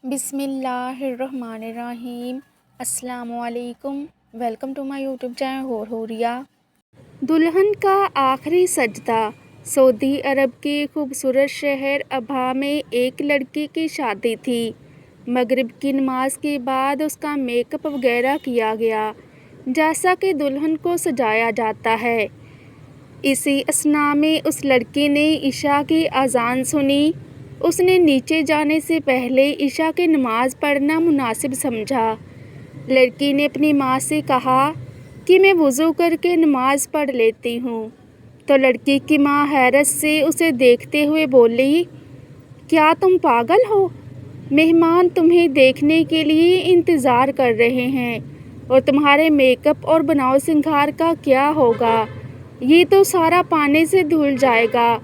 बिस्मिल्लाहिर्रहमानिर्रहीम। अस्सलाम वालेकुम। Welcome to my YouTube channel होरिया। दुल्हन का आखिरी सजदा। सऊदी अरब के खूबसूरत शहर अबहा में एक लड़की की शादी थी। मगरिब की नमाज के बाद उसका मेकअप वगैरह किया गया, जैसा कि दुल्हन को सजाया जाता है। इसी असना में उस लड़की ने इशा की अजान सुनी। उसने नीचे जाने से पहले इशा की नमाज़ पढ़ना मुनासिब समझा। लड़की ने अपनी माँ से कहा कि मैं वज़ू करके नमाज़ पढ़ लेती हूँ। तो लड़की की माँ हैरत से उसे देखते हुए बोली, क्या तुम पागल हो? मेहमान तुम्हें देखने के लिए इंतज़ार कर रहे हैं और तुम्हारे मेकअप और बनाव सिंगार का क्या होगा? ये तो सारा पानी से धुल जाएगा।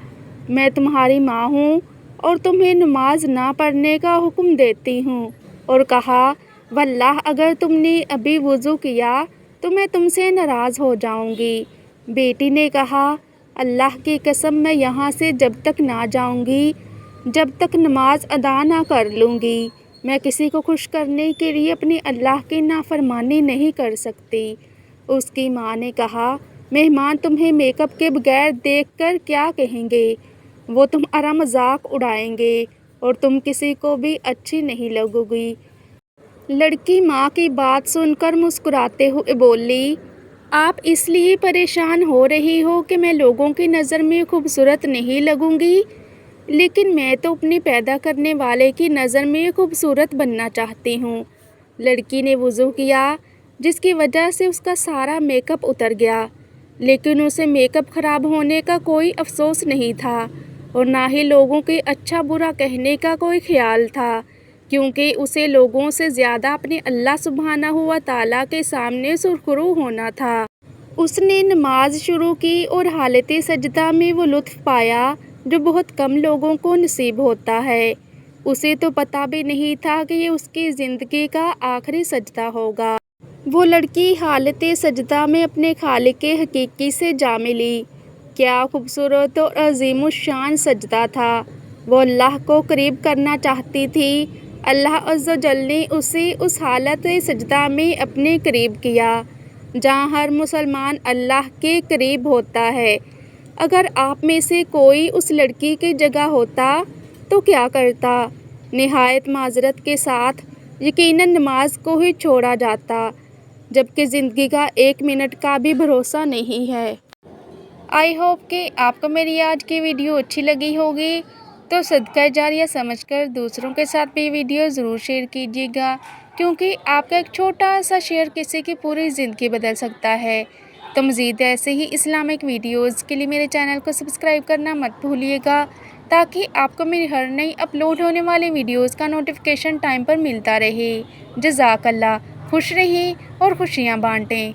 मैं तुम्हारी माँ हूँ और तुम्हें नमाज ना पढ़ने का हुक्म देती हूँ। और कहा, वल्लाह अगर तुमने अभी वज़ू किया तो मैं तुमसे नाराज़ हो जाऊँगी। बेटी ने कहा, अल्लाह की कसम मैं यहाँ से जब तक ना जाऊँगी जब तक नमाज अदा ना कर लूँगी। मैं किसी को खुश करने के लिए अपने अल्लाह की नाफरमानी नहीं कर सकती। उसकी माँ ने कहा, मेहमान तुम्हें मेकअप के बगैर देखकर क्या कहेंगे? वो तुम्हारा मजाक उड़ाएंगे और तुम किसी को भी अच्छी नहीं लगोगी। लड़की माँ की बात सुनकर मुस्कुराते हुए बोली, आप इसलिए परेशान हो रही हो कि मैं लोगों की नज़र में खूबसूरत नहीं लगूंगी, लेकिन मैं तो अपने पैदा करने वाले की नज़र में खूबसूरत बनना चाहती हूँ। लड़की ने वज़ू किया, जिसकी वजह से उसका सारा मेकअप उतर गया, लेकिन उसे मेकअप ख़राब होने का कोई अफसोस नहीं था और ना ही लोगों के अच्छा बुरा कहने का कोई ख्याल था, क्योंकि उसे लोगों से ज़्यादा अपने अल्लाह सुब्हानहू व तआला के सामने सुरखरू होना था। उसने नमाज शुरू की और हालत सजदा में वो लुत्फ़ पाया जो बहुत कम लोगों को नसीब होता है। उसे तो पता भी नहीं था कि ये उसकी ज़िंदगी का आखिरी सजदा होगा। वो लड़की हालत सजदा में अपने खालिक हकीकी से जा मिली। क्या खूबसूरत और अज़ीमुश्शान सजदा था। वो अल्लाह को करीब करना चाहती थी। अल्लाह अज़्ज़ वजल ने उसे उस हालत सजदा में अपने करीब किया जहाँ हर मुसलमान अल्लाह के करीब होता है। अगर आप में से कोई उस लड़की की जगह होता तो क्या करता? निहायत माजरत के साथ यकीनन नमाज को ही छोड़ा जाता, जबकि ज़िंदगी का 1 मिनट का भी भरोसा नहीं है। आई होप कि आपको मेरी आज की वीडियो अच्छी लगी होगी, तो सदका जारिया समझकर दूसरों के साथ भी वीडियो ज़रूर शेयर कीजिएगा, क्योंकि आपका एक छोटा सा शेयर किसी की पूरी ज़िंदगी बदल सकता है। तो मज़ीद ऐसे ही इस्लामिक वीडियोज़ के लिए मेरे चैनल को सब्सक्राइब करना मत भूलिएगा, ताकि आपको मेरी हर नई अपलोड होने वाली वीडियोज़ का नोटिफिकेशन टाइम पर मिलता रहे। जज़ाकल्लाह। खुश रहें और खुशियाँ बाँटें।